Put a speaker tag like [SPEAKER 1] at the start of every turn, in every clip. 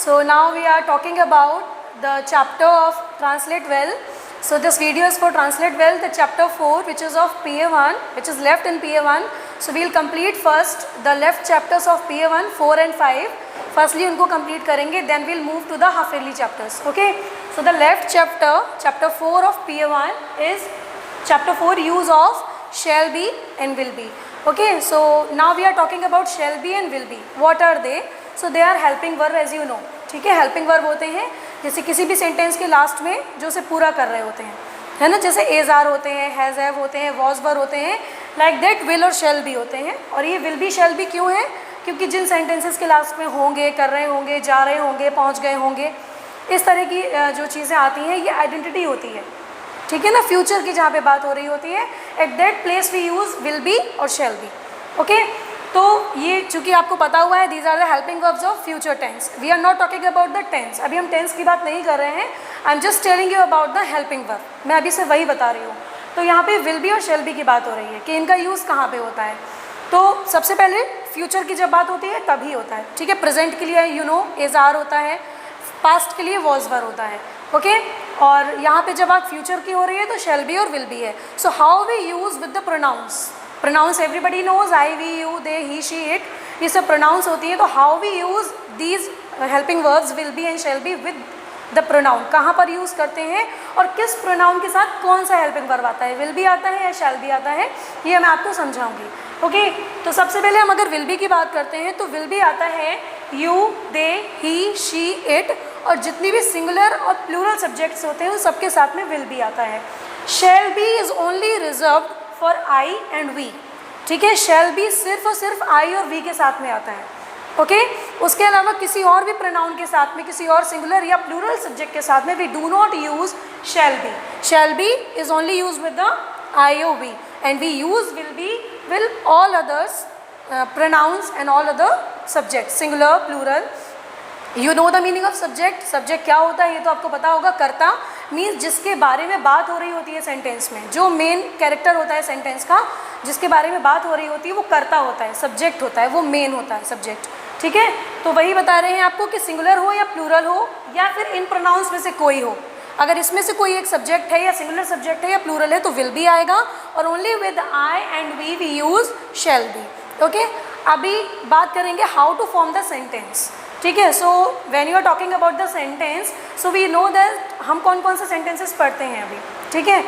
[SPEAKER 1] So now we are talking about the chapter of Translate Well. So this video is for Translate Well, the chapter 4, which is of PA1, which is left in PA1. So we will complete first the left chapters of PA1, 4 and 5. Firstly उनको complete करेंगे, then we will move to the half yearly chapters. Okay. So the left chapter, chapter 4 of PA1 is chapter 4, use of shall be and will be. Okay. So now we are talking about shall be and will be. What are they? So they are helping verb as you know. ठीक है, helping verb होते हैं जैसे किसी भी sentence के last में जो उसे पूरा कर रहे होते हैं, है ना, जैसे एज आर होते हैं, हैज़ हैव होते हैं, वॉज वर होते हैं, लाइक दैट विल और शेल भी होते हैं. और ये विल बी शेल भी क्यों है? क्योंकि जिन सेंटेंसेस के लास्ट में होंगे, कर रहे होंगे, जा रहे होंगे, पहुंच गए होंगे, इस तरह की जो चीज़ें आती हैं ये आइडेंटिटी होती है. ठीक है ना, फ्यूचर की जहाँ पे बात हो रही होती है, at that place we use will be और शेल बी. ओके, तो ये चूँकि आपको पता हुआ है, these are the helping verbs of future tense. We are not talking about the tense. अभी हम टेंस की बात नहीं कर रहे हैं. I am just telling you about the helping verb. मैं अभी से वही बता रही हूँ. तो यहाँ पे विल बी और शेल बी की बात हो रही है कि इनका यूज़ कहाँ पे होता है. तो सबसे पहले फ्यूचर की जब बात होती है तभी होता है. ठीक है, प्रेजेंट के लिए यू नो इज आर होता है, पास्ट के लिए वॉज वर होता है. ओके, और यहाँ पे जब बात फ्यूचर की हो रही है तो शेल बी और विल बी है. So how we use with the pronouns. Pronouns everybody knows, I, we, you, they, he, she, it, ये सब प्रोनाउंस होती है. तो how we use these helping verbs will be and shall be with the pronoun, कहाँ पर use करते हैं और किस प्रोनाउन के साथ कौन सा हेल्पिंग वर्ब आता है, विल बी आता है या शेल बी आता है, ये मैं आपको समझाऊंगी. ओके, तो सबसे पहले हम अगर विल बी की बात करते हैं तो विल बी आता है you, they, he, she, it, और जितनी भी सिंगुलर और प्लूरल सब्जेक्ट्स होते हैं उन सबके साथ में विल बी आता है. Shall be is only reserved for I and we. ठीक है, शेल बी सिर्फ और सिर्फ आई और वी के साथ में आता है. ओके, उसके अलावा किसी और भी प्रोनाउन के साथ में, किसी और सिंगुलर या प्लूरल सब्जेक्ट के साथ में we do not use shall be. Shall be is only use with the I or we and we use will be will all others pronouns and all other subjects, singular, plural. You know the meaning of subject. Subject क्या होता है ये तो आपको पता होगा. कर्ता means जिसके बारे में बात हो रही होती है सेंटेंस में, जो मेन कैरेक्टर होता है सेंटेंस का, जिसके बारे में बात हो रही होती है वो कर्ता होता है, सब्जेक्ट होता है, वो मेन होता है सब्जेक्ट. ठीक है, तो वही बता रहे हैं आपको कि सिंगुलर हो या प्लूरल हो या फिर इन प्रोनाउंस में से कोई हो, अगर इसमें से कोई एक सब्जेक्ट है या सिंगुलर सब्जेक्ट है या प्लूरल है तो विल बी आएगा. और only with I and we use shall be. Okay, अभी बात करेंगे how to form the sentence. ठीक है, so when you are talking about the sentence, so we know that हम कौन कौन से सेंटेंसेस पढ़ते हैं अभी. ठीक है,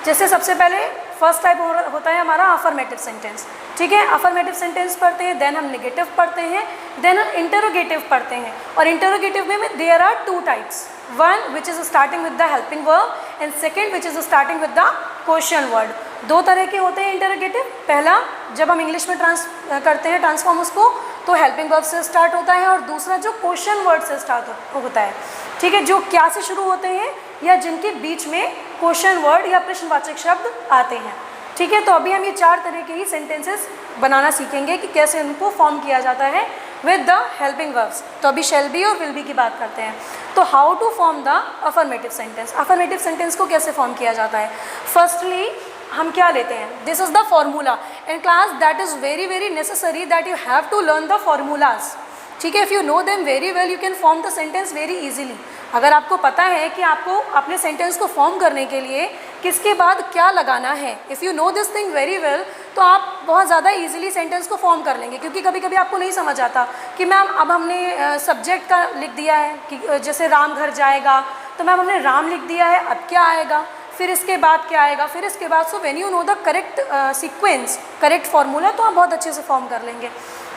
[SPEAKER 1] जैसे सबसे पहले फर्स्ट टाइप होता है हमारा अफर्मेटिव सेंटेंस. ठीक है, अफर्मेटिव सेंटेंस पढ़ते हैं, देन हम नेगेटिव पढ़ते हैं, देन हम इंटरोगेटिव पढ़ते हैं. और इंटरोगेटिव में there are two types. One which is starting with the helping verb and second which is starting with the question word. दो तरह के होते हैं इंटरोगेटिव. पहला जब हम इंग्लिश में करते हैं ट्रांसफॉर्म उसको, तो हेल्पिंग वर्ब से स्टार्ट होता है, और दूसरा जो क्वेश्चन वर्ड से स्टार्ट होता है. ठीक है, जो क्या से शुरू होते हैं या जिनके बीच में क्वेश्चन वर्ड या प्रश्नवाचक शब्द आते हैं. ठीक है, तो अभी हम ये चार तरह के ही सेंटेंसेस बनाना सीखेंगे कि कैसे उनको फॉर्म किया जाता है विद द हेल्पिंग वर्ब्स. तो अभी शेल बी और विल बी की बात करते हैं. तो how to form the affirmative sentence. Affirmative sentence को कैसे फॉर्म किया जाता है? फर्स्टली हम क्या लेते हैं, this is the formula. In class that is very very necessary that you have to learn the formulas. ठीक है, if you know them very well you can form the sentence very easily. अगर आपको पता है कि आपको अपने sentence को फॉर्म करने के लिए किसके बाद क्या लगाना है, if you no this thing very well, तो आप बहुत ज़्यादा इजीली सेंटेंस को फॉर्म कर लेंगे. क्योंकि कभी कभी आपको नहीं समझ आता कि मैम अब हमने सब्जेक्ट का लिख दिया है कि जैसे राम घर जाएगा, तो मैम हमने राम लिख दिया है, अब क्या आएगा, फिर इसके बाद क्या आएगा, फिर इसके बाद. सो when you know the correct sequence, correct formula, तो आप बहुत अच्छे से फॉर्म कर लेंगे.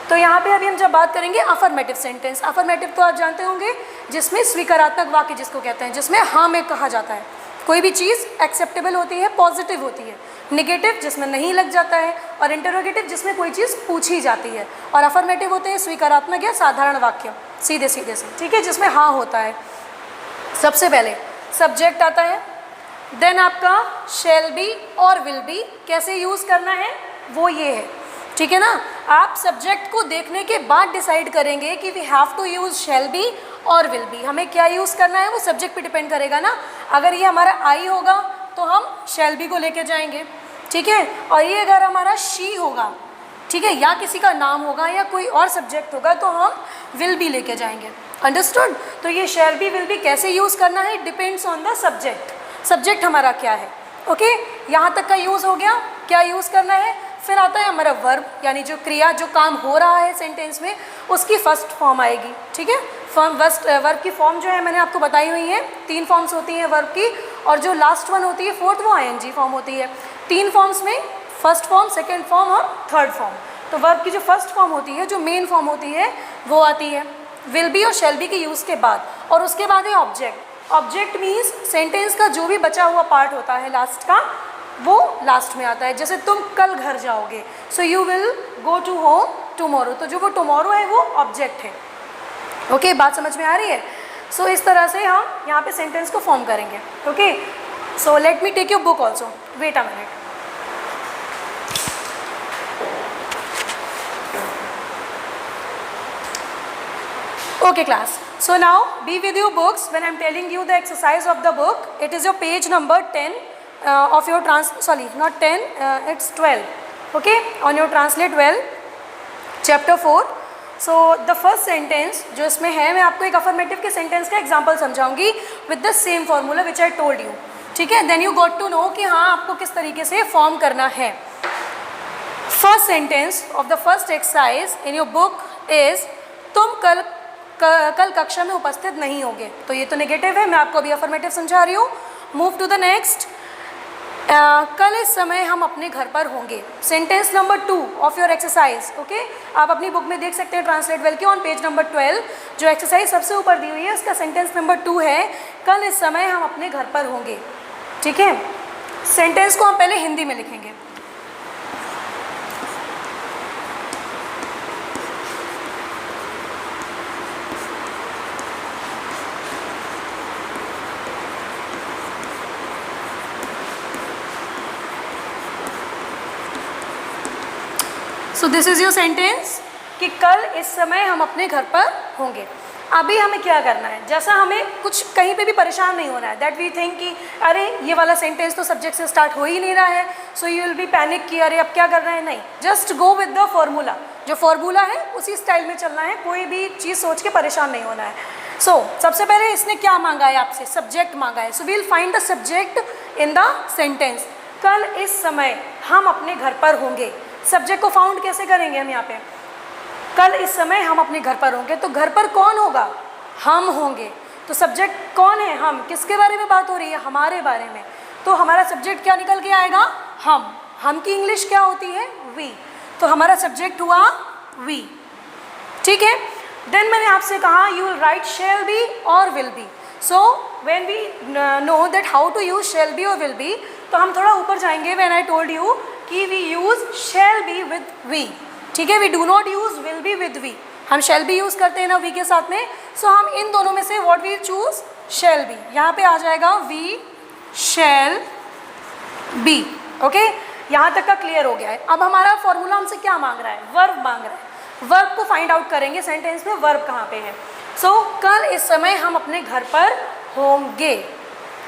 [SPEAKER 1] तो यहाँ पे अभी हम जब बात करेंगे अफर्मेटिव सेंटेंस. अफर्मेटिव तो आप जानते होंगे जिसमें स्वीकारात्मक वाक्य जिसको कहते हैं, जिसमें हाँ में कहा जाता है. कोई भी चीज़ एक्सेप्टेबल होती है, पॉजिटिव होती है. नेगेटिव जिसमें नहीं लग जाता है, और इंटरोगेटिव जिसमें कोई चीज़ पूछी जाती है. और अफर्मेटिव होते हैं स्वीकारात्मक या साधारण वाक्य, सीधे सीधे से. ठीक है, जिसमें हाँ होता है. सबसे पहले सब्जेक्ट आता है, देन आपका शेल बी और विल बी. कैसे यूज़ करना है वो ये है. ठीक है ना, आप सब्जेक्ट को देखने के बाद डिसाइड करेंगे कि we have to use shall be और विल बी. हमें क्या यूज़ करना है वो सब्जेक्ट पे डिपेंड करेगा ना. अगर ये हमारा आई होगा तो हम शेल बी को लेके जाएंगे. ठीक है, और ये अगर हमारा शी होगा, ठीक है, या किसी का नाम होगा या कोई और सब्जेक्ट होगा, तो हम विल बी लेके जाएंगे. अंडरस्टूड? तो ये शैल बी विल बी कैसे यूज़ करना है, depends on the subject, subject हमारा क्या है। ओके, यहाँ तक का यूज़ हो गया। क्या यूज़ करना है, फिर आता है हमारा वर्ब, यानी जो क्रिया, जो काम हो रहा है सेंटेंस में, उसकी फर्स्ट फॉर्म आएगी। ठीक है, वर्ब की फॉर्म जो है मैंने आपको बताई हुई है, 3 फॉर्म्स होती हैं वर्ब की, और जो लास्ट वन होती है 4th, वो आईएनजी फॉर्म होती है। 3 फॉर्म्स में फर्स्ट फॉर्म, सेकेंड फॉर्म और थर्ड फॉर्म। तो वर्ब की जो फर्स्ट फॉर्म होती है, जो मेन फॉर्म होती है, वो आती है विल बी और शैल बी के यूज़ के बाद। और उसके बाद है ऑब्जेक्ट। ऑब्जेक्ट मीन्स सेंटेंस का जो भी बचा हुआ पार्ट होता है लास्ट का, वो लास्ट में आता है। जैसे तुम कल घर जाओगे, so you will go to home tomorrow, तो जो वो टुमारो है वो ऑब्जेक्ट है। ओके, बात समझ में आ रही है? सो इस तरह से हम यहाँ पे सेंटेंस को फॉर्म करेंगे। Okay, so let me take your book also, wait a minute. Okay class, so now be with your books when I am telling you the exercise of the book. It is your page number 10 of your not 10, it's 12. Okay, on your translate well chapter 4. So the first sentence जो इसमें है, मैं आपको एक affirmative के sentence का example समझाऊंगी with the same formula which I told you. ठीक है, then you got to know कि हाँ आपको किस तरीके से form करना है। First sentence of the first exercise in your book is तुम कल कक्षा में उपस्थित नहीं होंगे। तो ये तो नेगेटिव है, मैं आपको अभी अफर्मेटिव समझा रही हूँ। Move to the next. कल इस समय हम अपने घर पर होंगे। Sentence number 2 of your exercise. Okay, आप अपनी बुक में देख सकते हैं ट्रांसलेट वेल के ऑन पेज नंबर 12, जो एक्सरसाइज सबसे ऊपर दी हुई है, उसका सेंटेंस नंबर 2 है कल इस समय हम अपने घर पर होंगे। ठीक है, सेंटेंस को हम पहले हिंदी में लिखेंगे। So this is your sentence कि कल इस समय हम अपने घर पर होंगे। अभी हमें क्या करना है, जैसा हमें कुछ कहीं पे भी परेशान नहीं होना है, दैट वी थिंक कि अरे ये वाला सेंटेंस तो सब्जेक्ट से स्टार्ट हो ही नहीं रहा है, सो यू विल बी पैनिक कि अरे अब क्या करना है। नहीं, just go with the formula, जो फॉर्मूला है उसी स्टाइल में चलना है, कोई भी चीज़ सोच के परेशान नहीं होना है। सो सबसे पहले इसने क्या मांगा है आपसे, सब्जेक्ट मांगा है। So we will find the subject in the sentence. कल इस समय हम अपने घर पर होंगे। सब्जेक्ट को फाउंड कैसे करेंगे हम यहाँ पे, कल इस समय हम अपने घर पर होंगे, तो घर पर कौन होगा, हम होंगे। तो सब्जेक्ट कौन है, हम, किसके बारे में बात हो रही है, हमारे बारे में। तो हमारा सब्जेक्ट क्या निकल के आएगा, हम की इंग्लिश क्या होती है, वी। तो हमारा सब्जेक्ट हुआ वी। ठीक है, देन मैंने आपसे कहा you will write shall be और will be. So when we know that how to use shall be और विल बी, तो हम थोड़ा ऊपर जाएंगे। व्हेन आई टोल्ड यू कि we use shall be with we. ठीक है, we do not use will be with we. हम शैल बी यूज़ करते हैं ना वी के साथ में। सो हम इन दोनों में से what we choose, shall be. यहाँ पे आ जाएगा वी शैल बी। ओके, यहाँ तक का क्लियर हो गया है। अब हमारा फॉर्मूला हमसे क्या मांग रहा है, वर्ब मांग रहा है। वर्ब को फाइंड आउट करेंगे सेंटेंस में, वर्ब कहाँ पे है। सो कल इस समय हम अपने घर पर होंगे।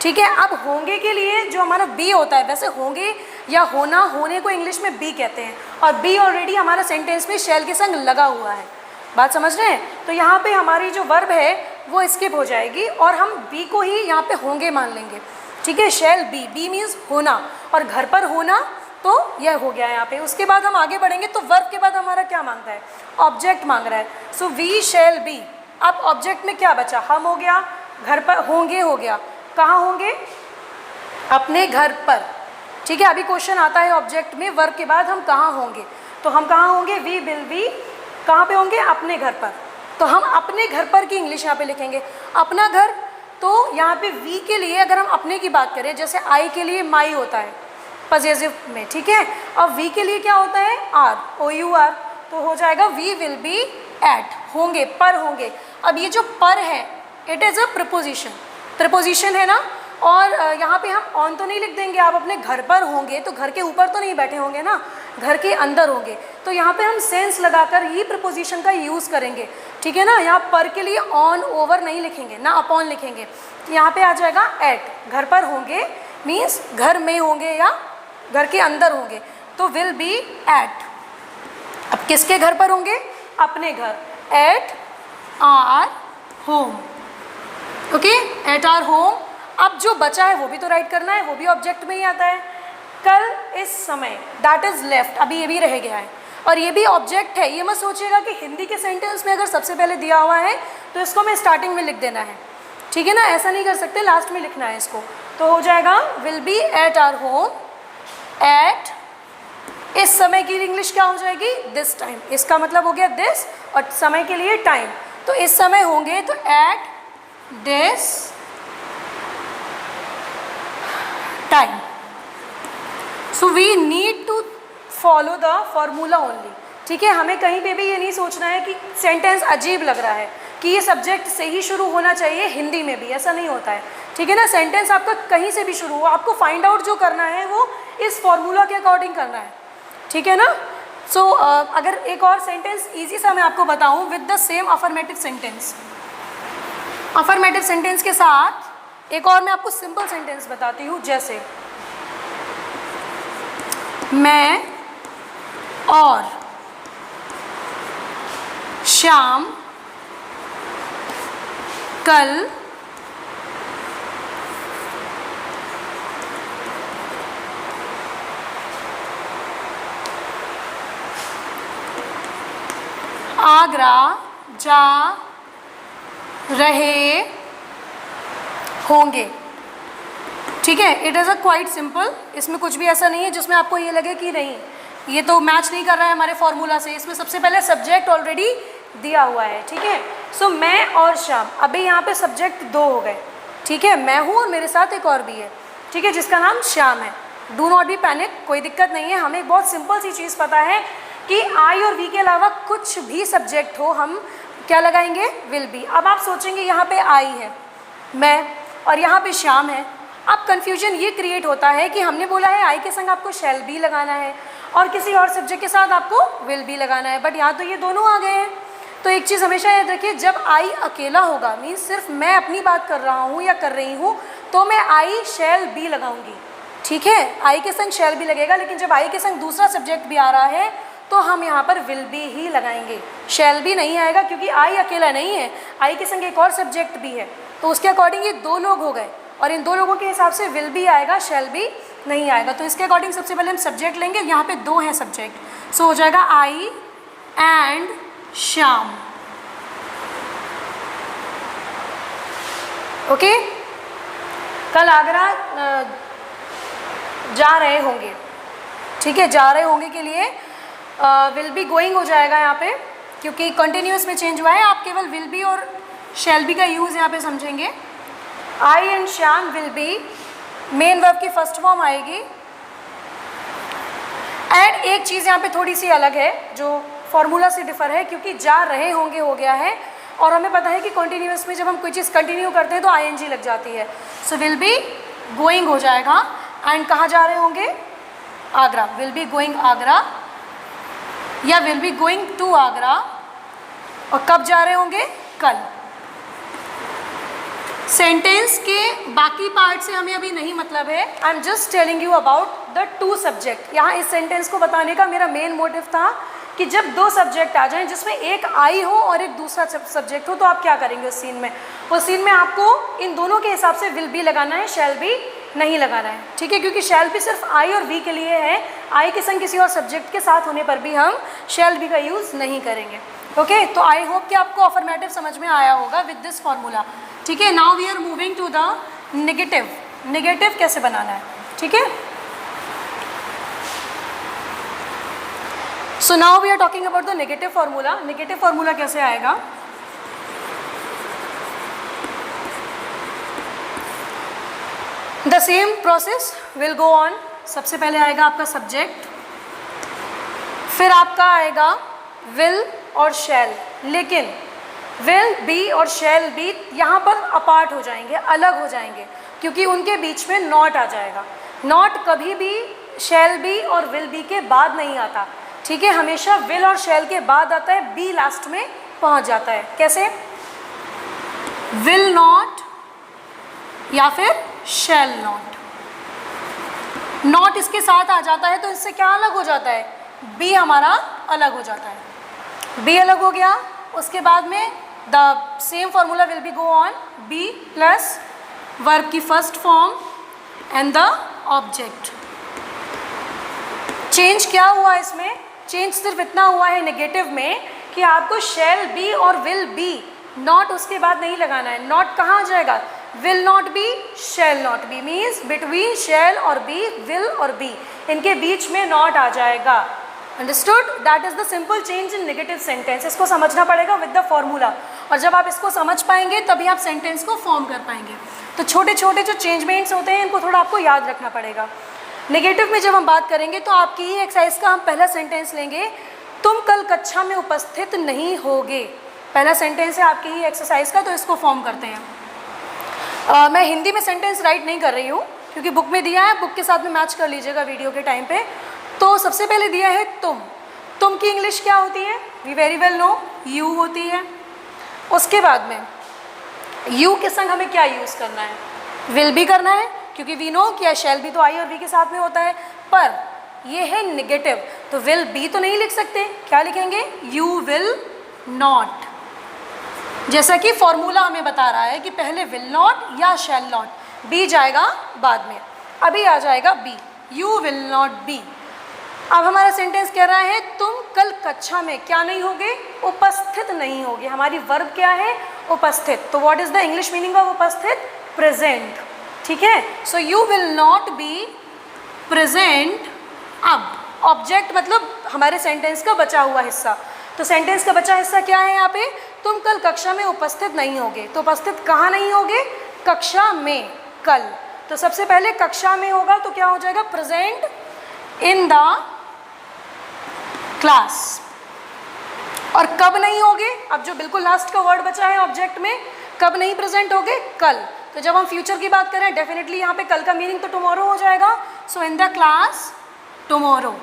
[SPEAKER 1] ठीक है, अब होंगे के लिए जो हमारा बी होता है, वैसे होंगे या होना, होने को इंग्लिश में बी कहते हैं, और बी ऑलरेडी हमारा सेंटेंस में शैल के संग लगा हुआ है। बात समझ रहे हैं? तो यहाँ पे हमारी जो वर्ब है वो स्किप हो जाएगी और हम बी को ही यहाँ पे होंगे मान लेंगे। ठीक है, शैल बी, बी मीन्स होना, और घर पर होना, तो यह हो गया यहाँ पे। उसके बाद हम आगे बढ़ेंगे तो वर्ब के बाद हमारा क्या मांगता है, ऑब्जेक्ट मांग रहा है। So we shall be. अब ऑब्जेक्ट में क्या बचा, हम हो गया, घर पर होंगे हो गया, कहाँ होंगे, अपने घर पर। ठीक है, अभी क्वेश्चन आता है ऑब्जेक्ट में वर्ब के बाद हम कहाँ होंगे, तो हम कहाँ होंगे, वी विल बी कहाँ पे होंगे, अपने घर पर। तो हम अपने घर पर की इंग्लिश यहाँ पे लिखेंगे, अपना घर। तो यहाँ पे वी के लिए अगर हम अपने की बात करें, जैसे आई के लिए माई होता है पजेसिव में, ठीक है, और वी के लिए क्या होता है, आर, ओ यू आर, तो हो जाएगा वी विल बी एट, होंगे, पर होंगे। अब ये जो पर है it is a preposition, preposition है ना, और यहाँ पे हम ऑन तो नहीं लिख देंगे, आप अपने घर पर होंगे तो घर के ऊपर तो नहीं बैठे होंगे ना, घर के अंदर होंगे, तो यहाँ पे हम सेंस लगाकर ही प्रीपोजिशन का यूज़ करेंगे। ठीक है ना, यहाँ पर के लिए ऑन ओवर नहीं लिखेंगे ना, अपॉन लिखेंगे। यहाँ पे आ जाएगा एट, घर पर होंगे मीन्स घर में होंगे या घर के अंदर होंगे, तो विल बी एट। अब किसके घर पर होंगे, अपने घर, at our home, okay, at our home. अब जो बचा है वो भी तो राइट करना है, वो भी ऑब्जेक्ट में ही आता है। कल इस समय, दैट इज लेफ्ट, अभी ये भी रह गया है और ये भी ऑब्जेक्ट है। ये मत सोचिएगा कि हिंदी के सेंटेंस में अगर सबसे पहले दिया हुआ है तो इसको मैं स्टार्टिंग में लिख देना है, ठीक है ना, ऐसा नहीं कर सकते, लास्ट में लिखना है इसको। तो हो जाएगा will be at our home at, इस समय की इंग्लिश क्या हो जाएगी, दिस टाइम। इसका मतलब हो गया दिस और समय के लिए टाइम, तो इस समय होंगे तो at this time. So we need to follow the formula only, ठीक है। हमें कहीं पे भी ये नहीं सोचना है कि सेंटेंस अजीब लग रहा है कि ये सब्जेक्ट से ही शुरू होना चाहिए, हिंदी में भी ऐसा नहीं होता है, ठीक है ना। सेंटेंस आपका कहीं से भी शुरू हो, आपको फाइंड आउट जो करना है वो इस फॉर्मूला के अकॉर्डिंग करना है, ठीक है ना। सो अगर एक और सेंटेंस ईजी सा मैं आपको बताऊं with the same affirmative sentence, affirmative sentence के साथ एक और मैं आपको सिंपल सेंटेंस बताती हूँ, जैसे मैं और श्याम कल आगरा जा रहे होंगे, ठीक है। It is a quite simple, इसमें कुछ भी ऐसा नहीं है जिसमें आपको ये लगे कि नहीं ये तो मैच नहीं कर रहा है हमारे फॉर्मूला से। इसमें सबसे पहले सब्जेक्ट ऑलरेडी दिया हुआ है, ठीक है। सो मैं और श्याम, अभी यहाँ पे सब्जेक्ट दो हो गए, ठीक है। मैं हूँ और मेरे साथ एक और भी है, ठीक है, जिसका नाम श्याम है। डू नॉट बी पैनिक, कोई दिक्कत नहीं है। हमें एक बहुत सिंपल सी चीज़ पता है कि आई और वी के अलावा कुछ भी सब्जेक्ट हो हम क्या लगाएंगे, विल बी। अब आप सोचेंगे यहाँ पे आई है मैं और यहाँ पे श्याम है। अब कन्फ्यूजन ये क्रिएट होता है कि हमने बोला है आई के संग आपको शैल बी लगाना है और किसी और सब्जेक्ट के साथ आपको विल बी लगाना है, बट यहाँ तो ये दोनों आ गए हैं। तो एक चीज़ हमेशा याद रखिए, जब आई अकेला होगा, मीन्स सिर्फ मैं अपनी बात कर रहा हूँ या कर रही हूँ, तो मैं आई शैल बी लगाऊंगी, ठीक है। आई के संग शैल बी लगेगा, लेकिन जब आई के संग दूसरा सब्जेक्ट भी आ रहा है तो हम यहाँ पर विल बी ही लगाएंगे, शैल बी नहीं आएगा, क्योंकि आई अकेला नहीं है, आई के संग एक और सब्जेक्ट भी है। तो उसके अकॉर्डिंग ये दो लोग हो गए और इन दो लोगों के हिसाब से विल बी आएगा, शैल बी नहीं आएगा। तो इसके अकॉर्डिंग सबसे पहले हम सब्जेक्ट लेंगे, यहाँ पे दो हैं सब्जेक्ट, सो हो जाएगा आई एंड श्याम, ओके। कल आगरा जा रहे होंगे, ठीक है, जा रहे होंगे के लिए विल बी गोइंग हो जाएगा यहाँ पे, क्योंकि कंटिन्यूस में चेंज हुआ है। आप केवल विल बी और शैल बी का यूज़ यहाँ पे समझेंगे। I and Shyam will be, main verb की फर्स्ट फॉर्म आएगी। एंड एक चीज़ यहाँ पे थोड़ी सी अलग है जो फॉर्मूला से डिफर है, क्योंकि जा रहे होंगे हो गया है और हमें पता है कि कंटिन्यूस में जब हम कोई चीज़ कंटिन्यू करते हैं तो आईएनजी लग जाती है। सो विल बी गोइंग हो जाएगा। एंड कहाँ जा रहे होंगे, Agra, will be going Agra या will be going to Agra. और कब जा रहे होंगे, कल। सेंटेंस के बाकी पार्ट से हमें अभी नहीं मतलब है, आई am just telling you about the two subject. यहाँ इस सेंटेंस को बताने का मेरा मेन मोटिव था कि जब दो सब्जेक्ट आ जाएं जिसमें एक आई हो और एक दूसरा सब्जेक्ट हो तो आप क्या करेंगे उस सीन में। उस सीन में आपको इन दोनों के हिसाब से विल बी लगाना है, शैल बी नहीं लगाना है, ठीक है, क्योंकि शैल बी सिर्फ आई और वी के लिए है। आई के संग किसी और सब्जेक्ट के साथ होने पर भी हम शैल बी का यूज़ नहीं करेंगे, ओके। तो आई होप कि आपको अफर्मेटिव समझ में आया होगा विद दिस फॉर्मूला, ठीक है। Now we are moving to the negative. Negative कैसे बनाना है, ठीक है। So now we are talking about the negative formula. Negative formula कैसे आएगा, the same process will go on. सबसे पहले आएगा आपका सब्जेक्ट, फिर आपका आएगा विल और शैल, लेकिन विल बी और शैल बी यहाँ पर अपार्ट हो जाएंगे, अलग हो जाएंगे, क्योंकि उनके बीच में नॉट आ जाएगा। नॉट कभी भी शैल बी और विल बी के बाद नहीं आता, ठीक है, हमेशा विल और शैल के बाद आता है, बी लास्ट में पहुँच जाता है। कैसे, विल नॉट या फिर शैल नॉट। नॉट इसके साथ आ जाता है तो इससे क्या अलग हो जाता है, बी हमारा अलग हो जाता है। बी अलग हो गया, उसके बाद में the same formula will be go on, be plus verb की first form and the object. Change क्या हुआ इसमें? चेंज सिर्फ इतना हुआ है नेगेटिव में कि आपको शैल बी और विल बी, नॉट उसके बाद नहीं लगाना है। नॉट कहाँ आ जाएगा? Will not be, shall not be, means between shall और बी, विल और बी, इनके बीच में नॉट आ जाएगा। Understood? That is the simple change in negative sentence. इसको समझना पड़ेगा विद द फॉर्मूला, और जब आप इसको समझ पाएंगे तभी आप सेंटेंस को फॉर्म कर पाएंगे। तो छोटे छोटे जो चेंजमेंट्स होते हैं इनको थोड़ा आपको याद रखना पड़ेगा। नेगेटिव में जब हम बात करेंगे तो आपकी ही एक्सरसाइज का हम पहला सेंटेंस लेंगे, तुम कल कक्षा में उपस्थित नहीं होगे। पहला सेंटेंस है आपकी ही एक्सरसाइज का, तो इसको फॉर्म करते हैं। मैं हिंदी में सेंटेंस राइट नहीं कर रही हूँ क्योंकि बुक में दिया है, बुक के साथ में मैच कर लीजिएगा वीडियो के टाइम पे। तो सबसे पहले दिया है तुम। तुम की इंग्लिश क्या होती है? We very well know, you होती है। उसके बाद में यू के संग हमें क्या यूज़ करना है? विल भी करना है, क्योंकि वी नो क्या शैल भी तो आई और वी के साथ में होता है, पर ये है निगेटिव, तो विल बी तो नहीं लिख सकते। क्या लिखेंगे? You will not. जैसा कि फॉर्मूला हमें बता रहा है कि पहले विल नॉट या शैल नॉट, बी जाएगा बाद में। अभी आ जाएगा be, you will not be. अब हमारा सेंटेंस कह रहा है तुम कल कक्षा में क्या नहीं होगे? उपस्थित नहीं होगे। हमारी वर्ब क्या है? उपस्थित। तो what is the English meaning of उपस्थित? प्रेजेंट। ठीक है, सो you will not be present. अब ऑब्जेक्ट मतलब हमारे सेंटेंस का बचा हुआ हिस्सा। तो सेंटेंस का बचा हिस्सा क्या है यहाँ पे? तुम कल कक्षा में उपस्थित नहीं होगे। तो उपस्थित कहाँ नहीं होगे? कक्षा में, कल। तो सबसे पहले कक्षा में होगा तो क्या हो जाएगा? Present in the class. और कब नहीं होगे? अब जो बिल्कुल लास्ट का वर्ड बचा है ऑब्जेक्ट में, कब नहीं प्रेजेंट होगे? कल। तो जब हम फ्यूचर की बात करें डेफिनेटली यहाँ पे कल का मीनिंग तो टुमारो हो जाएगा। So in the class tomorrow.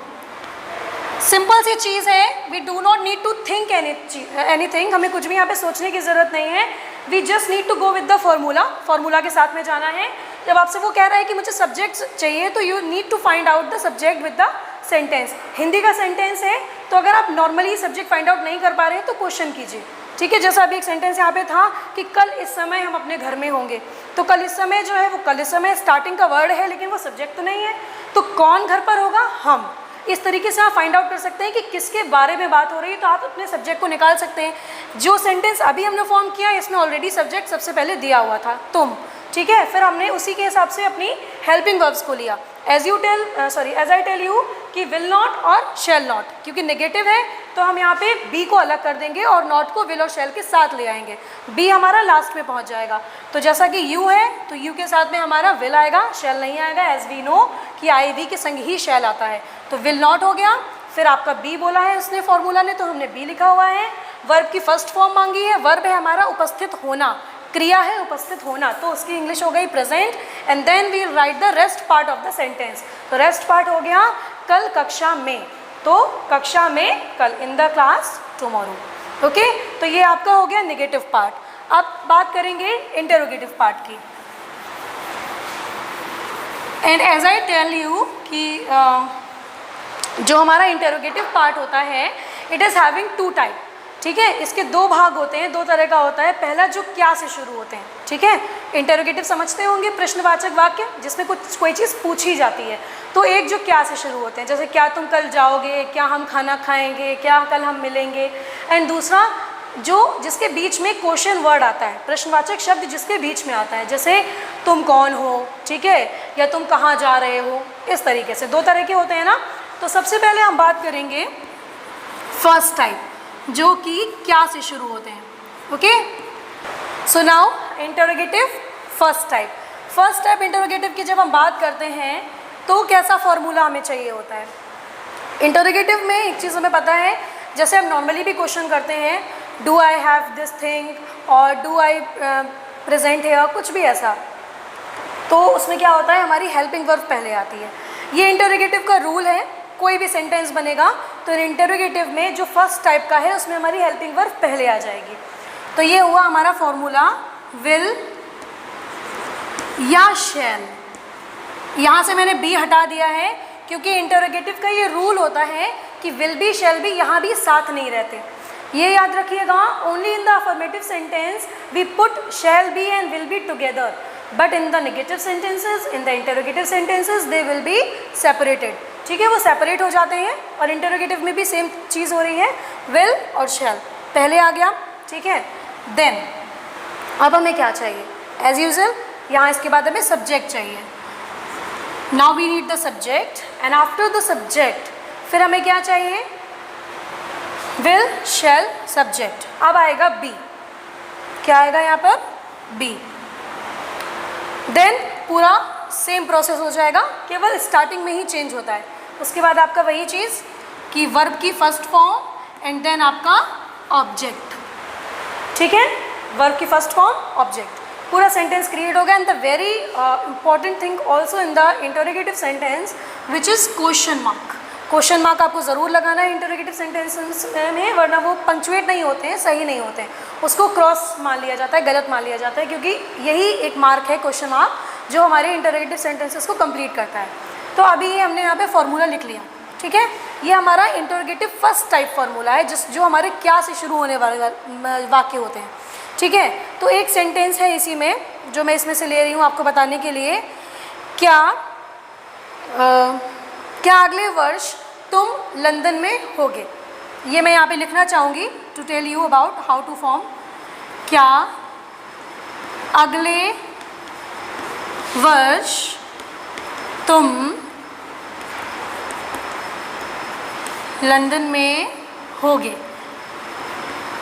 [SPEAKER 1] Simple सी चीज़ है, we do not need to think anything. हमें कुछ भी यहाँ पे सोचने की ज़रूरत नहीं है। We just need to go with the formula. Formula के साथ में जाना है। जब आपसे वो कह रहा है कि मुझे सब्जेक्ट चाहिए, तो you need to find out the subject with the sentence. Hindi का सेंटेंस है, तो अगर आप नॉर्मली सब्जेक्ट फाइंड आउट नहीं कर पा रहे हैं तो क्वेश्चन कीजिए। ठीक है, जैसा अभी एक सेंटेंस यहाँ पे था कि कल इस समय हम अपने घर में होंगे, तो कल इस समय जो है वो कल इस समय स्टार्टिंग का वर्ड है, लेकिन वो सब्जेक्ट तो नहीं है। तो कौन घर पर होगा? हम। इस तरीके से आप फाइंड आउट कर सकते हैं कि किसके बारे में बात हो रही है, तो आप अपने सब्जेक्ट को निकाल सकते हैं। जो सेंटेंस अभी हमने फॉर्म किया इसमें ऑलरेडी सब्जेक्ट सबसे पहले दिया हुआ था, तुम। ठीक है, फिर हमने उसी के हिसाब से अपनी हेल्पिंग वर्ब्स को लिया। एज आई टेल यू कि विल नॉट और शैल नॉट, क्योंकि नेगेटिव है तो हम यहाँ पे बी को अलग कर देंगे और नॉट को विल और शैल के साथ ले आएंगे। बी हमारा लास्ट में पहुँच जाएगा। तो जैसा कि यू है तो यू के साथ में हमारा विल आएगा, शैल नहीं आएगा। एज वी नो कि आई वी के संग ही शैल आता है, तो विल नॉट हो गया। फिर आपका बी बोला है उसने फॉर्मूला ने, तो हमने बी लिखा हुआ है। वर्ब की फर्स्ट फॉर्म मांगी है, वर्ब है हमारा उपस्थित होना, क्रिया है उपस्थित होना, तो उसकी इंग्लिश हो गई present. And then we write the rest part of the sentence. तो रेस्ट पार्ट हो गया कल कक्षा में, तो कक्षा में कल, in the class tomorrow. Okay, तो ये आपका हो गया नेगेटिव पार्ट। अब बात करेंगे इंटरोगेटिव पार्ट की। And as I tell you कि जो हमारा इंटरोगेटिव पार्ट होता है it is having two type. ठीक है, इसके दो भाग होते हैं, दो तरह का होता है। पहला जो क्या से शुरू होते हैं। ठीक है, इंटरोगेटिव समझते होंगे, प्रश्नवाचक वाक्य जिसमें कोई चीज़ पूछी जाती है। तो एक जो क्या से शुरू होते हैं, जैसे क्या तुम कल जाओगे, क्या हम खाना खाएंगे, क्या कल हम मिलेंगे। एंड दूसरा जो जिसके बीच में क्वेश्चन वर्ड आता है, प्रश्नवाचक शब्द जिसके बीच में आता है, जैसे तुम कौन हो, ठीक है, या तुम कहाँ जा रहे हो। इस तरीके से दो तरह के होते हैं ना। तो सबसे पहले हम बात करेंगे फर्स्ट टाइप, जो कि क्या से शुरू होते हैं। Okay, so now interrogative first type. First type interrogative की जब हम बात करते हैं तो कैसा फॉर्मूला हमें चाहिए होता है। इंटरोगेटिव में एक चीज़ हमें पता है, जैसे हम नॉर्मली भी क्वेश्चन करते हैं, do I have this thing और डू आई प्रेजेंट हियर, कुछ भी ऐसा, तो उसमें क्या होता है हमारी हेल्पिंग वर्ब पहले आती है। ये इंटरोगेटिव का रूल है, कोई भी सेंटेंस बनेगा तो इंटरोगेटिव में जो फर्स्ट टाइप का है उसमें हमारी हेल्पिंग वर्ब पहले आ जाएगी। तो ये हुआ हमारा फॉर्मूला विल या शैल। यहाँ से मैंने बी हटा दिया है क्योंकि इंटरोगेटिव का ये रूल होता है कि विल भी शैल भी यहाँ भी साथ नहीं रहते। ये याद रखिएगा, only in the affirmative sentence we put shall be and will be together, but in the negative sentences, in the interrogative sentences they will be separated. ठीक है, वो सेपरेट हो जाते हैं। और इंटरोगेटिव में भी सेम चीज़ हो रही है, विल और शैल पहले आ गया। ठीक है, देन अब हमें क्या चाहिए, एज यूजुअल यहाँ इसके बाद हमें सब्जेक्ट चाहिए। Now we need the subject and after the subject फिर हमें क्या चाहिए, विल शैल सब्जेक्ट। अब आएगा बी, क्या आएगा यहाँ पर, बी। देन पूरा सेम प्रोसेस हो जाएगा, केवल स्टार्टिंग में ही चेंज होता है। उसके बाद आपका वही चीज़ कि वर्ब की फर्स्ट फॉर्म एंड देन आपका ऑब्जेक्ट। ठीक है, वर्ब की फर्स्ट फॉर्म ऑब्जेक्ट, पूरा सेंटेंस क्रिएट हो गया। And the very important thing also in the interrogative sentence which is question mark. Question mark आपको ज़रूर लगाना है इंटरोगेटिव सेंटेंसेस में, वरना वो पंक्चुएट नहीं होते हैं, सही नहीं होते हैं, उसको क्रॉस मान लिया जाता है, गलत मान लिया जाता है, क्योंकि यही एक मार्क है क्वेश्चन मार्क जो हमारे इंटरोगेटिव सेंटेंसेस को कंप्लीट करता है। तो अभी ये हमने यहाँ पे फॉर्मूला लिख लिया। ठीक है, ये हमारा इंटरोगेटिव फर्स्ट टाइप फार्मूला है जो हमारे क्या से शुरू होने वाले वाक्य होते हैं। ठीक है, तो एक सेंटेंस है इसी में जो मैं इसमें से ले रही हूँ आपको बताने के लिए, क्या अगले वर्ष तुम लंदन में होगे। ये मैं यहाँ पे लिखना चाहूँगी to tell you about how to form, क्या अगले वर्ष तुम लंदन में होगे।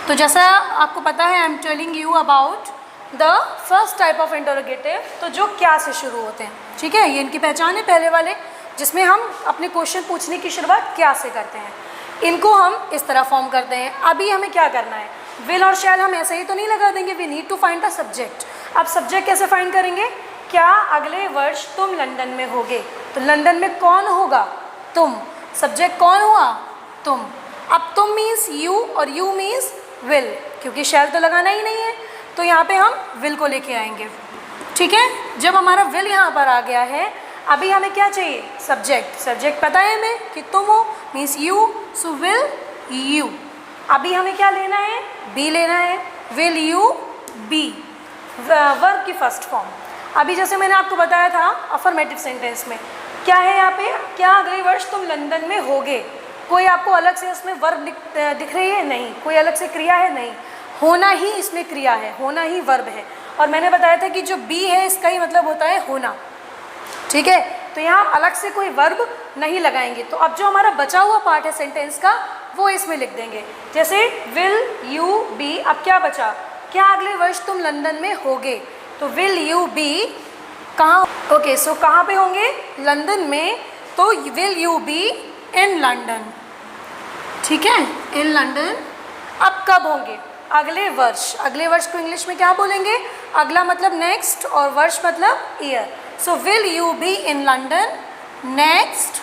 [SPEAKER 1] तो जैसा आपको पता है, I am telling you about the first type of interrogative, तो जो क्या से शुरू होते हैं। ठीक है, ये इनकी पहचान है पहले वाले, जिसमें हम अपने क्वेश्चन पूछने की शुरुआत क्या से करते हैं। इनको हम इस तरह फॉर्म करते हैं। अभी हमें क्या करना है, विल और शैल हम ऐसे ही तो नहीं लगा देंगे, we need to find the subject. अब सब्जेक्ट कैसे फाइंड करेंगे, क्या अगले वर्ष तुम लंदन में होगे। तो लंदन में कौन होगा, तुम। सब्जेक्ट कौन हुआ, तुम। अब तुम मीन्स यू और यू मीन्स विल, क्योंकि शैल तो लगाना ही नहीं है, तो यहाँ पे हम विल को लेके आएंगे। ठीक है, जब हमारा विल यहाँ पर आ गया है, अभी हमें क्या चाहिए, सब्जेक्ट। सब्जेक्ट पता है हमें कि तुम हो, means you, so will you. अभी हमें क्या लेना है, बी लेना है, विल यू बी, वर्ब की फर्स्ट फॉर्म। अभी जैसे मैंने आपको बताया था अफर्मेटिव सेंटेंस में क्या है, यहाँ पे क्या अगले वर्ष तुम लंदन में होगे, कोई आपको अलग से उसमें वर्ब दिख रही है, नहीं। कोई अलग से क्रिया है, नहीं। होना ही इसमें क्रिया है, होना ही वर्ब है। और मैंने बताया था कि जो बी है इसका ही मतलब होता है होना। ठीक है, तो यहाँ अलग से कोई वर्ब नहीं लगाएंगे। तो अब जो हमारा बचा हुआ पार्ट है सेंटेंस का, वो इसमें लिख देंगे। जैसे विल यू बी, अब क्या बचा, क्या अगले वर्ष तुम लंदन में होगे। तो विल यू बी कहाँ, ओके, सो कहाँ पे होंगे, लंदन में। तो will you be in London. ठीक है, इन लंदन। अब कब होंगे, अगले वर्ष। अगले वर्ष को इंग्लिश में क्या बोलेंगे, अगला मतलब नेक्स्ट और वर्ष मतलब year. So will you be in London next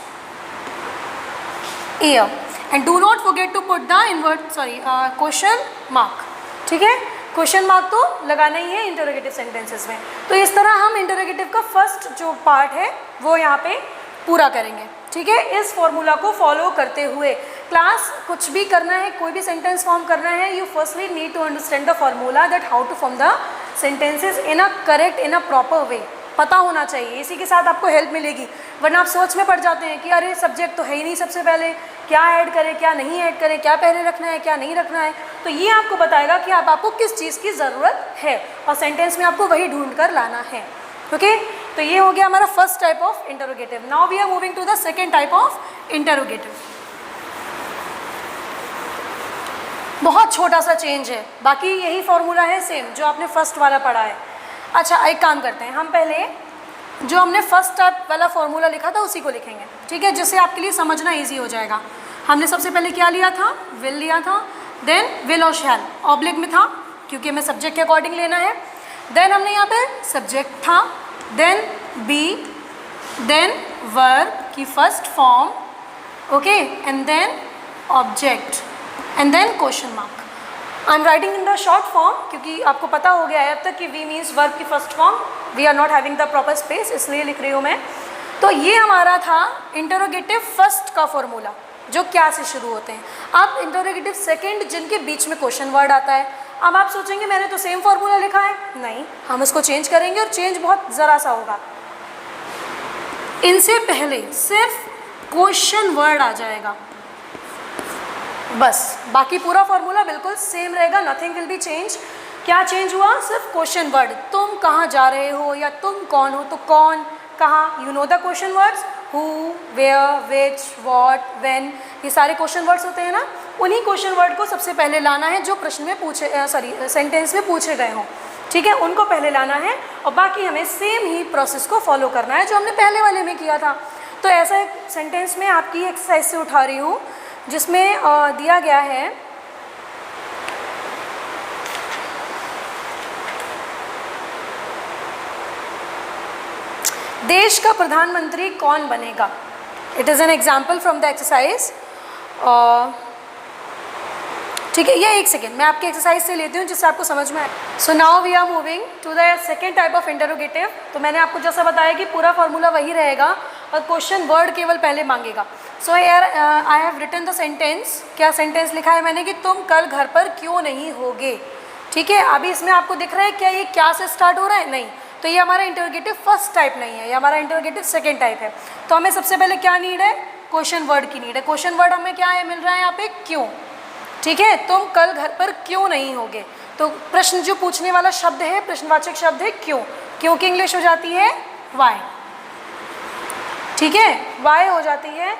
[SPEAKER 1] year. And do not forget to put the question mark. ठीक है, क्वेश्चन मार्क तो लगाना ही है इंटरोगेटिव सेंटेंसेस में। तो इस तरह हम इंटरोगेटिव का फर्स्ट जो पार्ट है वो यहाँ पे पूरा करेंगे। ठीक है, इस फॉर्मूला को फॉलो करते हुए क्लास कुछ भी करना है, कोई भी सेंटेंस फॉर्म करना है, you firstly need to understand the formula that how to form the sentences in a correct, in a proper way. पता होना चाहिए, इसी के साथ आपको हेल्प मिलेगी। वरना आप सोच में पड़ जाते हैं कि अरे सब्जेक्ट तो है ही नहीं, सबसे पहले क्या ऐड करें क्या नहीं ऐड करें, क्या पहले रखना है क्या नहीं रखना है। तो ये आपको बताएगा कि आपको किस चीज़ की ज़रूरत है और सेंटेंस में आपको वही ढूंढ कर लाना है। ओके, तो ये हो गया हमारा first type of interrogative. Now we are moving to the second type of interrogative. बहुत छोटा सा चेंज है, बाकी यही फॉर्मूला है सेम जो आपने फर्स्ट वाला पढ़ा है। अच्छा, एक काम करते हैं, हम पहले जो हमने फर्स्ट टाइप वाला फॉर्मूला लिखा था उसी को लिखेंगे। ठीक है, जिससे आपके लिए समझना ईजी हो जाएगा। हमने सबसे पहले क्या लिया था, विल लिया था, देन विल और शैल ऑब्लिक में था क्योंकि हमें सब्जेक्ट के अकॉर्डिंग लेना है। देन हमने यहाँ पे सब्जेक्ट था, देन बी, देन वर्ब की first form, okay, and then object and then question mark. I am writing in the short form क्योंकि आपको पता हो गया है अब तक कि वी मीन्स वर्ब की first form, we are not having the proper space, इसलिए लिख रही हूँ मैं। तो ये हमारा था इंटरोगेटिव फर्स्ट का फॉर्मूला। जो क्या से शुरू होते हैं। अब इंटरोगेटिव सेकंड जिनके बीच में क्वेश्चन वर्ड आता है। अब आप सोचेंगे मैंने तो सेम फॉर्मूला लिखा है, नहीं, हम इसको चेंज करेंगे और चेंज बहुत ज़रा सा होगा। इनसे पहले सिर्फ क्वेश्चन वर्ड आ जाएगा बस, बाकी पूरा फॉर्मूला बिल्कुल सेम रहेगा, नथिंग विल बी चेंज। क्या चेंज हुआ? सिर्फ क्वेश्चन वर्ड। तुम कहाँ जा रहे हो या तुम कौन हो, तो कौन, कहाँ, you know the question words, who, where, which, what, when, ये सारे क्वेश्चन वर्ड्स होते हैं ना। उन्हीं क्वेश्चन वर्ड को सबसे पहले लाना है जो प्रश्न में पूछे सेंटेंस में पूछे गए हों, ठीक है, उनको पहले लाना है और बाकी हमें सेम ही प्रोसेस को फॉलो करना है जो हमने पहले वाले में किया था। तो ऐसा एक सेंटेंस में आपकी एक्सरसाइज से उठा रही हूँ जिसमें दिया गया है देश का प्रधानमंत्री कौन बनेगा। It is an example from the exercise. ठीक है, ये एक सेकेंड मैं आपकी एक्सरसाइज से लेती हूँ जिससे आपको समझ में आए। So now we are moving to the second type of interrogative. तो मैंने आपको जैसा बताया कि पूरा फॉर्मूला वही रहेगा और क्वेश्चन वर्ड केवल पहले मांगेगा। सो यार I have written the sentence. क्या सेंटेंस लिखा है मैंने कि तुम कल घर पर क्यों नहीं होगे। ठीक है, अभी इसमें आपको दिख रहा है क्या ये क्या से स्टार्ट हो रहा है, नहीं, तो ये हमारा इंटरोगेटिव फर्स्ट टाइप नहीं है, ये हमारा इंटरोगेटिव सेकेंड टाइप है। तो हमें सबसे पहले क्या नीड है, क्वेश्चन वर्ड की नीड है। क्वेश्चन वर्ड हमें क्या है, मिल रहा है यहाँ पे क्यों। ठीक है, तुम कल घर पर क्यों नहीं होगे। तो प्रश्न जो पूछने वाला शब्द है, प्रश्नवाचक शब्द है क्यों, क्यों की इंग्लिश हो जाती है वाई। ठीक है, वाई हो जाती है।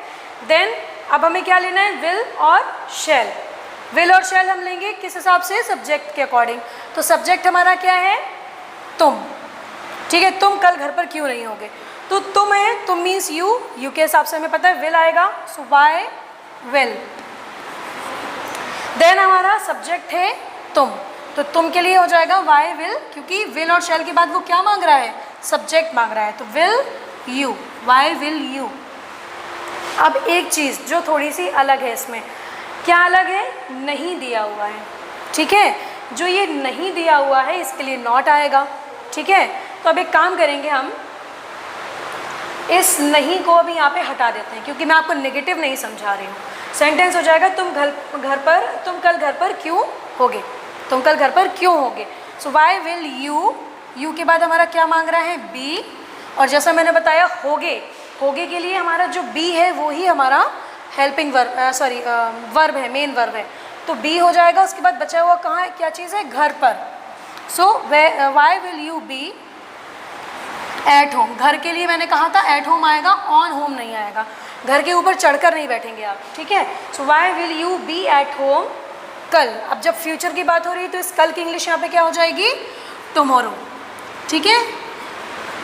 [SPEAKER 1] देन अब हमें क्या लेना है, विल और शैल। विल और शैल हम लेंगे किस हिसाब से, सब्जेक्ट के अकॉर्डिंग। तो सब्जेक्ट हमारा क्या है, तुम। ठीक है, तुम कल घर पर क्यों नहीं होगे, तो तुम है, तुम मीन्स यू, यू के हिसाब से हमें पता है विल आएगा, सो वाई विल। देन हमारा सब्जेक्ट है तुम, तो तुम के लिए हो जाएगा वाई विल, क्योंकि विल और शैल के बाद वो क्या मांग रहा है, सब्जेक्ट मांग रहा है, तो will you, why will you. अब एक चीज़ जो थोड़ी सी अलग है इसमें, क्या अलग है, नहीं दिया हुआ है। ठीक है, जो ये नहीं दिया हुआ है इसके लिए नॉट आएगा। ठीक है, तो अब एक काम करेंगे, हम इस नहीं को अभी यहाँ पे हटा देते हैं क्योंकि मैं आपको नेगेटिव नहीं समझा रही हूँ। सेंटेंस हो जाएगा तुम कल घर पर क्यों होगे, तुम कल घर पर क्यों होगे। So why will you, you के बाद हमारा क्या मांग रहा है, बी, और जैसा मैंने बताया होगे, होगे के लिए हमारा जो बी है वो ही हमारा हेल्पिंग वर्ब वर्ब है, मेन वर्ब है, तो बी हो जाएगा। उसके बाद बचा हुआ कहाँ है, क्या चीज़ है, घर पर। So why will you be at home. घर के लिए मैंने कहा था एट होम आएगा, ऑन होम नहीं आएगा, घर के ऊपर चढ़कर नहीं बैठेंगे आप। ठीक है, so why will you be at home कल। अब जब फ्यूचर की बात हो रही है तो इस कल की इंग्लिश यहाँ पे क्या हो जाएगी, टुमारो। ठीक है,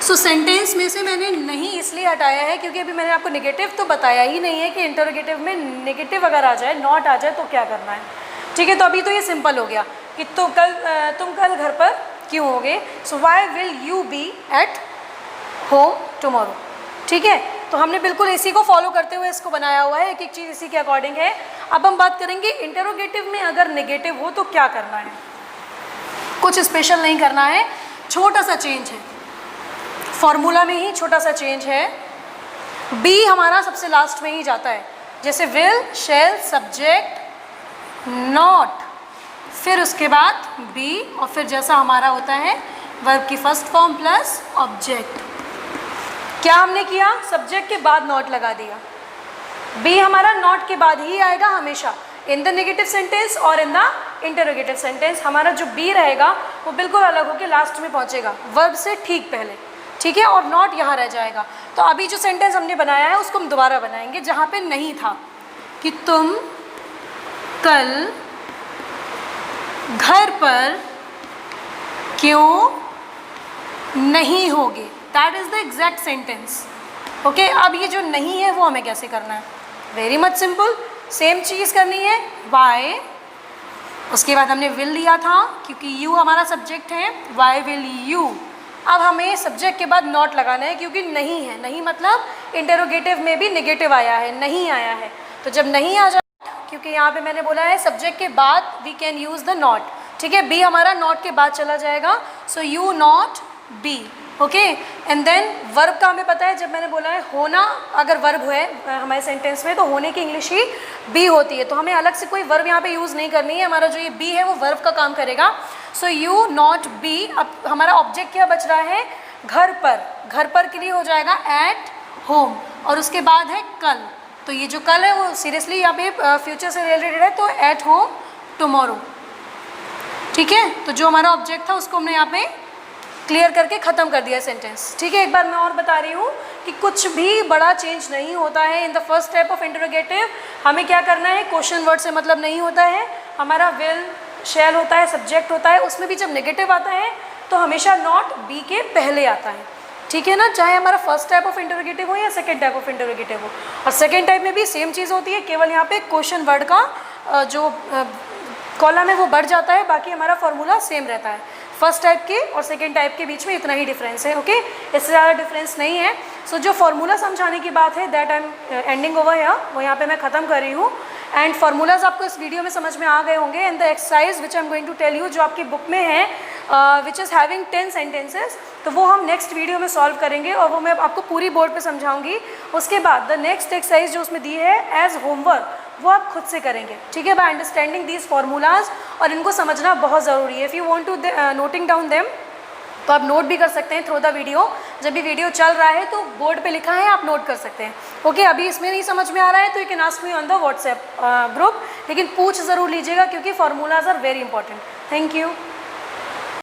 [SPEAKER 1] सो सेंटेंस में से मैंने नहीं इसलिए हटाया है क्योंकि अभी मैंने आपको नेगेटिव तो बताया ही नहीं है कि इंटरोगेटिव में नेगेटिव अगर आ जाए, नॉट आ जाए तो क्या करना है। ठीक है, तो अभी तो ये सिंपल हो गया कि तुम कल घर पर क्यों होगे। So why will you be at home tomorrow. ठीक है, तो हमने बिल्कुल इसी को फॉलो करते हुए इसको बनाया हुआ है, एक एक चीज़ इसी के अकॉर्डिंग है। अब हम बात करेंगे इंटरोगेटिव में अगर नेगेटिव हो तो क्या करना है। कुछ स्पेशल नहीं करना है, छोटा सा चेंज है, फॉर्मूला में ही छोटा सा चेंज है। बी हमारा सबसे लास्ट में ही जाता है, जैसे विल, शैल, सब्जेक्ट, नॉट, फिर उसके बाद बी, और फिर जैसा हमारा होता है वर्ब की फर्स्ट फॉर्म प्लस ऑब्जेक्ट। क्या हमने किया, सब्जेक्ट के बाद नॉट लगा दिया। बी हमारा नॉट के बाद ही आएगा हमेशा, इन द नेगेटिव सेंटेंस और इन द इंटरोगेटिव सेंटेंस। हमारा जो बी रहेगा वो बिल्कुल अलग होकर लास्ट में पहुंचेगा, वर्ब से ठीक पहले। ठीक है, और नॉट यहाँ रह जाएगा। तो अभी जो सेंटेंस हमने बनाया है उसको हम दोबारा बनाएंगे जहाँ पे नहीं था, कि तुम कल घर पर क्यों नहीं होगे। That is the exact sentence. Okay, अब ये जो नहीं है वो हमें कैसे करना है, वेरी मच सिंपल, सेम चीज़ करनी है, वाई, उसके बाद हमने विल लिया था क्योंकि यू हमारा सब्जेक्ट है, वाई विल यू। अब हमें सब्जेक्ट के बाद नॉट लगाना है क्योंकि नहीं है, नहीं मतलब इंटरोगेटिव में भी नेगेटिव आया है, नहीं आया है। तो जब नहीं आ जाए, क्योंकि यहाँ पे मैंने बोला है सब्जेक्ट के बाद we can use the not. ठीक है, बी हमारा नॉट के बाद चला जाएगा, so you not be. Okay. And then verb का हमें पता है, जब मैंने बोला है होना, अगर वर्ब है हमारे सेंटेंस में तो होने की इंग्लिश ही बी होती है, तो हमें अलग से कोई वर्ब यहाँ पे यूज़ नहीं करनी है, हमारा जो ये बी है वो वर्ब का काम करेगा। सो यू नॉट बी, अब हमारा ऑब्जेक्ट क्या बच रहा है, घर पर, घर पर के लिए हो जाएगा एट होम, और उसके बाद है कल, तो ये जो कल है वो सीरियसली यहाँ पे फ्यूचर से रिलेटेड है, तो एट होम टुमारो, ठीक है। तो जो हमारा ऑब्जेक्ट था उसको हमने यहाँ पे क्लियर करके ख़त्म कर दिया सेंटेंस, ठीक है। एक बार मैं और बता रही हूँ कि कुछ भी बड़ा चेंज नहीं होता है in the first type of interrogative. हमें क्या करना है, क्वेश्चन वर्ड से मतलब नहीं होता है, हमारा विल शैल होता है, सब्जेक्ट होता है, उसमें भी जब नेगेटिव आता है तो हमेशा नॉट बी के पहले आता है, ठीक है ना, चाहे हमारा फर्स्ट टाइप ऑफ इंटरोगेटिव हो या सेकेंड टाइप ऑफ इंटरोगेटिव हो। और सेकेंड टाइप में भी सेम चीज़ होती है, केवल यहाँ पे क्वेश्चन वर्ड का जो कॉलम है वो बढ़ जाता है, बाकी हमारा फॉर्मूला सेम रहता है। फर्स्ट टाइप के और सेकेंड टाइप के बीच में इतना ही डिफरेंस है, ओके, इससे ज़्यादा डिफरेंस नहीं है। सो जो फॉर्मूला समझाने की बात है that I am ending over here, वो यहाँ पे मैं ख़त्म कर रही हूँ। एंड फार्मूलाज आपको इस वीडियो में समझ में आ गए होंगे। And the exercise which I am going to tell you, जो आपकी बुक में है विच इज़ हैविंग 10 सेंटेंसेस, तो वो हम नेक्स्ट वीडियो में सॉल्व करेंगे और वो मैं आपको पूरी बोर्ड पे समझाऊंगी। उसके बाद द नेक्स्ट एक्सरसाइज जो उसमें दी है एज होमवर्क, वो आप खुद से करेंगे, ठीक है, बाय अंडरस्टैंडिंग दीज फार्मूलाज, और इनको समझना बहुत ज़रूरी है। If you want to noting down them तो आप नोट भी कर सकते हैं थ्रू द वीडियो, जब भी वीडियो चल रहा है तो बोर्ड पे लिखा है, आप नोट कर सकते हैं, ओके। अभी इसमें नहीं समझ में आ रहा है तो you can ask me on the WhatsApp group, लेकिन पूछ ज़रूर लीजिएगा क्योंकि formulas are very important. Thank you.